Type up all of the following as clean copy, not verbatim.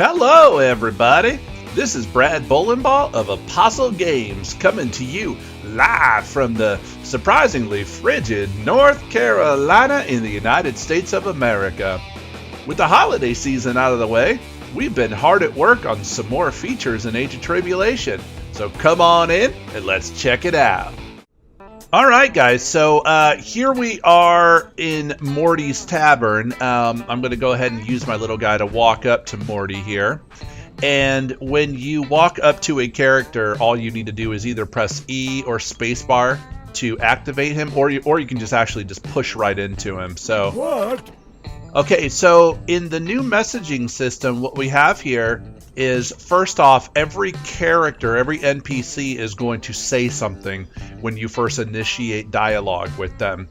Hello, everybody. This is Brad Bowlingball of Apostle Games coming to you live from the surprisingly frigid North Carolina in the United States of America. With the holiday season out of the way, we've been hard at work on some more features in Age of Tribulation. So come on in and let's check it out. Alright guys, so here we are in Morty's Tavern. I'm going to go ahead and use my little guy to walk up to Morty here. And when you walk up to a character, all you need to do is either press E or spacebar to activate him, or you can just actually just push right into him. So What? Okay, so in the new messaging system, what we have here is, first off, every character, every NPC is going to say something when you first initiate dialogue with them,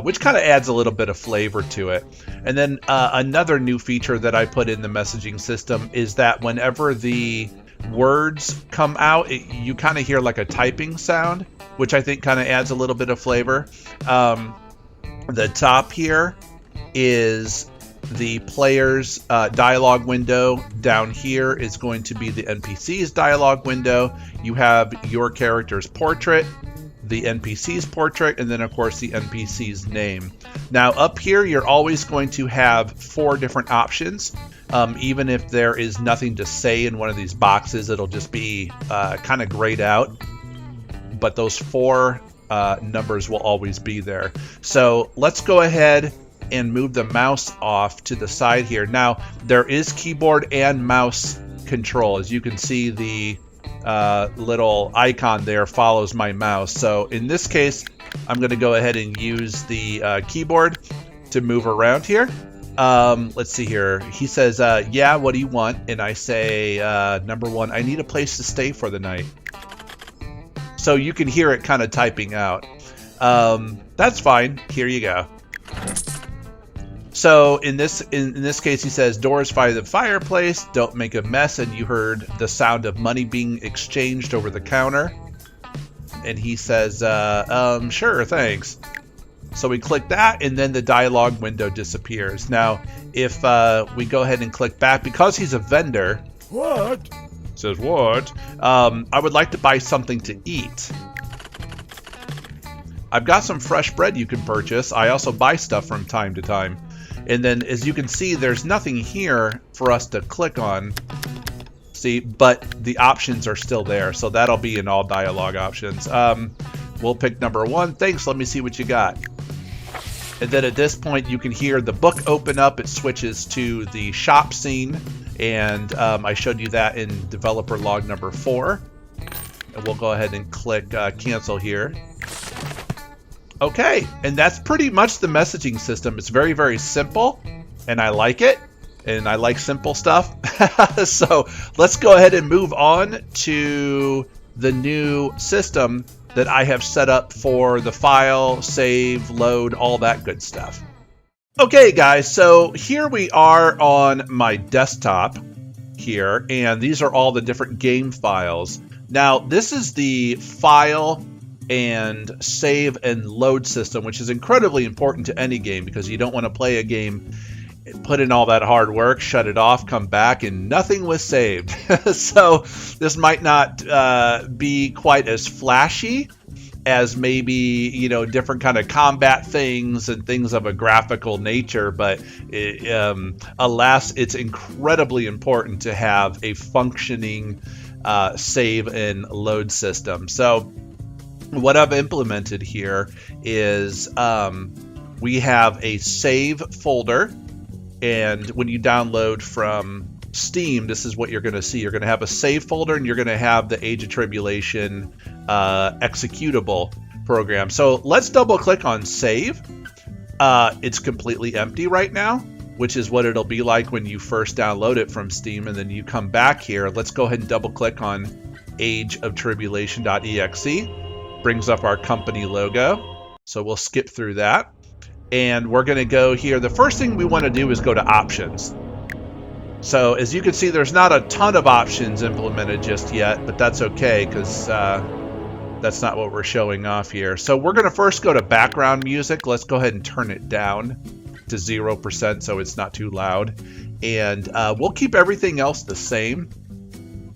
which kind of adds a little bit of flavor to it. And then another new feature that I put in the messaging system is that whenever the words come out, you kind of hear like a typing sound, which I think kind of adds a little bit of flavor. The top here is the player's dialogue window. Down here is going to be the NPC's dialogue window. You have your character's portrait, the NPC's portrait, and then of course the NPC's name. Now up here you're always going to have 4 different options. Even if there is nothing to say in one of these boxes, it'll just be kind of grayed out. But those 4 numbers will always be there. So let's go ahead and move the mouse off to the side here. Now, there is keyboard and mouse control. As you can see, the little icon there follows my mouse. So in this case, I'm going to go ahead and use the keyboard to move around here. Let's see here. He says, yeah, what do you want? And I say, number 1, I need a place to stay for the night. So you can hear it kind of typing out. That's fine. Here you go. So in this case, he says, doors by the fireplace, don't make a mess, and you heard the sound of money being exchanged over the counter. And he says, sure, thanks. So we click that, and then the dialogue window disappears. Now, if we go ahead and click back, because he's a vendor. What? Says what? I would like to buy something to eat. I've got some fresh bread you can purchase. I also buy stuff from time to time. And then, as you can see, there's nothing here for us to click on. See, but the options are still there, so that'll be in all dialogue options. We'll pick number 1. Thanks, let me see what you got. And then at this point, you can hear the book open up. It switches to the shop scene, and I showed you that in developer log number 4. And we'll go ahead and click cancel here. Okay, and that's pretty much the messaging system. It's very, very simple, and I like it, and I like simple stuff. So let's go ahead and move on to the new system that I have set up for the file, save, load, all that good stuff. Okay, guys, so here we are on my desktop here, and these are all the different game files. Now, this is the file and save and load system, which is incredibly important to any game, because you don't want to play a game, put in all that hard work, shut it off, come back, and nothing was saved. So this might not be quite as flashy as maybe, you know, different kind of combat things and things of a graphical nature, but alas, it's incredibly important to have a functioning save and load system. So what I've implemented here is we have a save folder, and when you download from Steam, this is what you're going to see. You're going to have a save folder, and you're going to have the Age of Tribulation executable program. So let's double click on save. It's completely empty right now, which is what it'll be like when you first download it from Steam, and then you come back here. Let's go ahead and double click on ageoftribulation.exe. Brings up our company logo. So we'll skip through that. And we're going to go here. The first thing we want to do is go to options. So as you can see, there's not a ton of options implemented just yet, but that's okay, because that's not what we're showing off here. So we're going to first go to background music. Let's go ahead and turn it down to 0% so it's not too loud. and we'll keep everything else the same.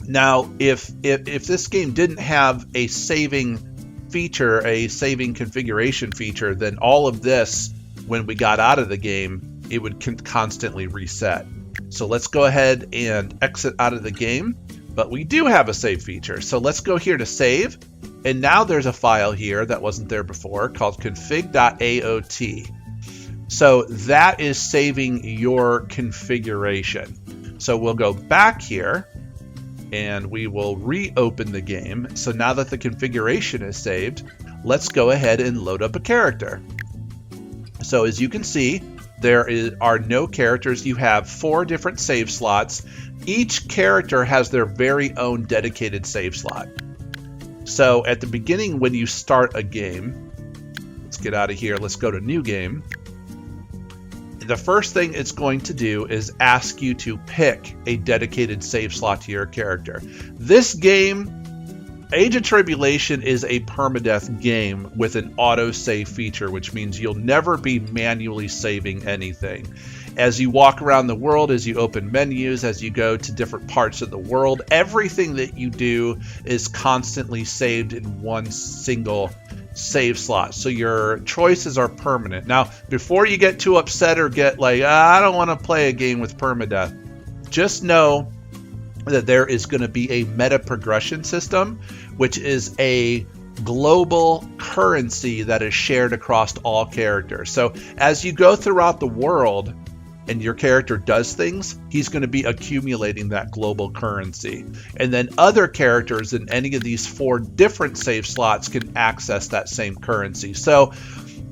Now, if this game didn't have a saving feature, a saving configuration feature, then all of this, when we got out of the game, it would constantly reset. So let's go ahead and exit out of the game, but we do have a save feature. So let's go here to save, and now there's a file here that wasn't there before called config.aot. So that is saving your configuration. So we'll go back here, and we will reopen the game. So now that the configuration is saved, let's go ahead and load up a character. So as you can see, there are no characters. You have 4 different save slots. Each character has their very own dedicated save slot. So at the beginning, when you start a game, let's get out of here. Let's go to new game. The first thing it's going to do is ask you to pick a dedicated save slot to your character. This game, Age of Tribulation, is a permadeath game with an auto-save feature, which means you'll never be manually saving anything. As you walk around the world, as you open menus, as you go to different parts of the world, everything that you do is constantly saved in one single save slot. So your choices are permanent. Now, before you get too upset or get like, I don't want to play a game with permadeath, just know that there is going to be a meta progression system, which is a global currency that is shared across all characters. So as you go throughout the world and your character does things, he's going to be accumulating that global currency. And then other characters in any of these 4 different save slots can access that same currency. So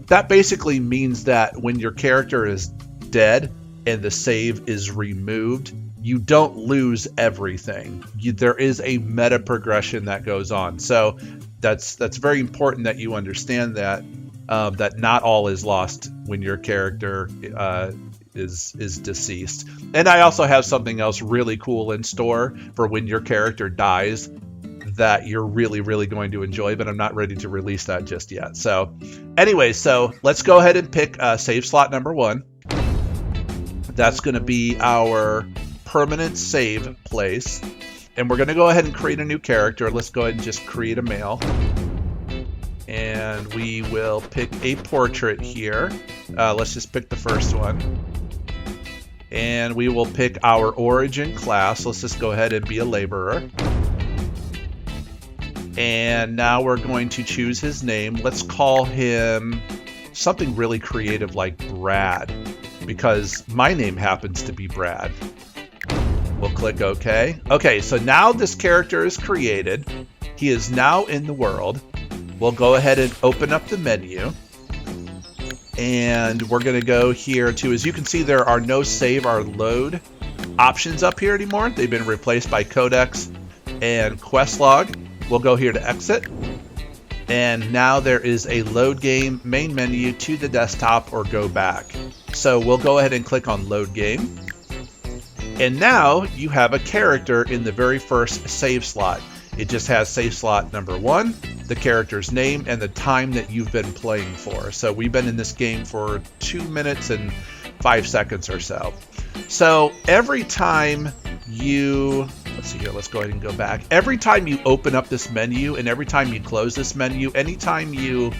that basically means that when your character is dead and the save is removed, you don't lose everything. There is a meta progression that goes on. So that's very important that you understand that that not all is lost when your character is deceased. And I also have something else really cool in store for when your character dies that you're really going to enjoy, but I'm not ready to release that just yet. So anyway, so let's go ahead and pick save slot number 1. That's going to be our permanent save place, and we're going to go ahead and create a new character. Let's go ahead and just create a male, and we will pick a portrait here. Let's just pick the first one, and we will pick our origin class. Let's just go ahead and be a laborer, and now we're going to choose his name. Let's call him something really creative like Brad, because my name happens to be Brad. We'll click OK. Okay, so now this character is created. He is now in the world. We'll go ahead and open up the menu. And we're going to go here to, as you can see, there are no save or load options up here anymore. They've been replaced by codex and quest log. We'll go here to exit. And now there is a load game main menu to the desktop or go back. So we'll go ahead and click on load game. And now you have a character in the very first save slot. It just has save slot number 1, the character's name, and the time that you've been playing for. So we've been in this game for 2 minutes and 5 seconds or so. So every time you, let's see here, let's go ahead and go back. Every time you open up this menu and every time you close this menu, anytime you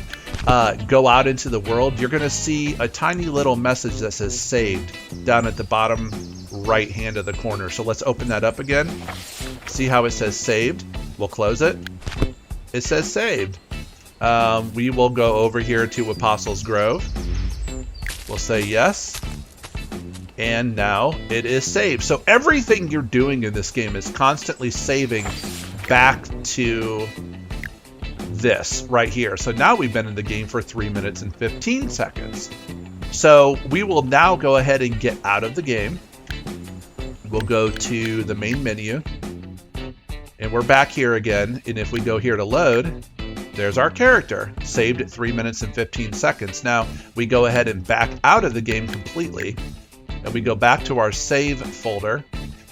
go out into the world, you're going to see a tiny little message that says saved down at the bottom right hand of the corner. So let's open that up again. See how it says saved? We'll close it. It says saved. We will go over here to Apostles Grove. We'll say yes. And now it is saved. So everything you're doing in this game is constantly saving back to this right here. So now we've been in the game for 3 minutes and 15 seconds. So we will now go ahead and get out of the game. We'll go to the main menu. And we're back here again. And if we go here to load, there's our character, saved at 3 minutes and 15 seconds. Now we go ahead and back out of the game completely. And we go back to our save folder.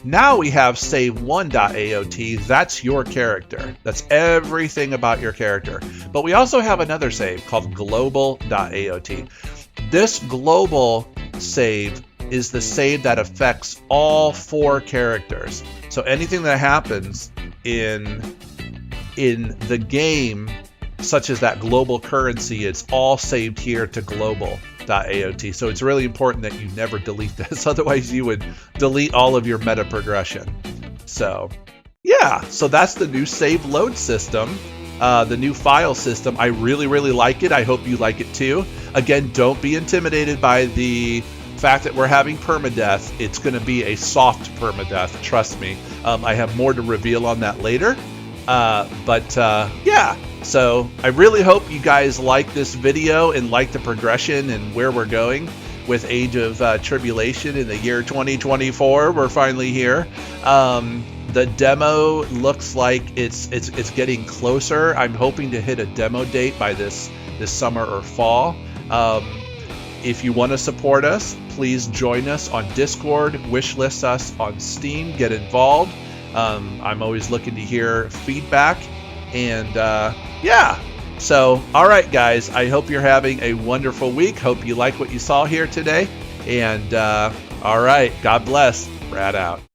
Now we have save1.aot. That's your character. That's everything about your character. But we also have another save called global.aot. This global save is the save that affects all 4 characters. So anything that happens in the game, such as that global currency, it's all saved here to global.aot. So it's really important that you never delete this. Otherwise, you would delete all of your meta progression. So yeah, so that's the new save load system, the new file system. I really, really like it. I hope you like it too. Again, don't be intimidated by the fact that we're having permadeath. It's going to be a soft permadeath, trust me. I have more to reveal on that later. Yeah, so I really hope you guys like this video and like the progression and where we're going with Age of Tribulation in the year 2024. We're finally here. The demo looks like it's getting closer. I'm hoping to hit a demo date by this summer or fall. If you want to support us, please join us on Discord, wishlist us on Steam, get involved. I'm always looking to hear feedback. And yeah, so all right, guys, I hope you're having a wonderful week. Hope you like what you saw here today. And all right, God bless. Brad out.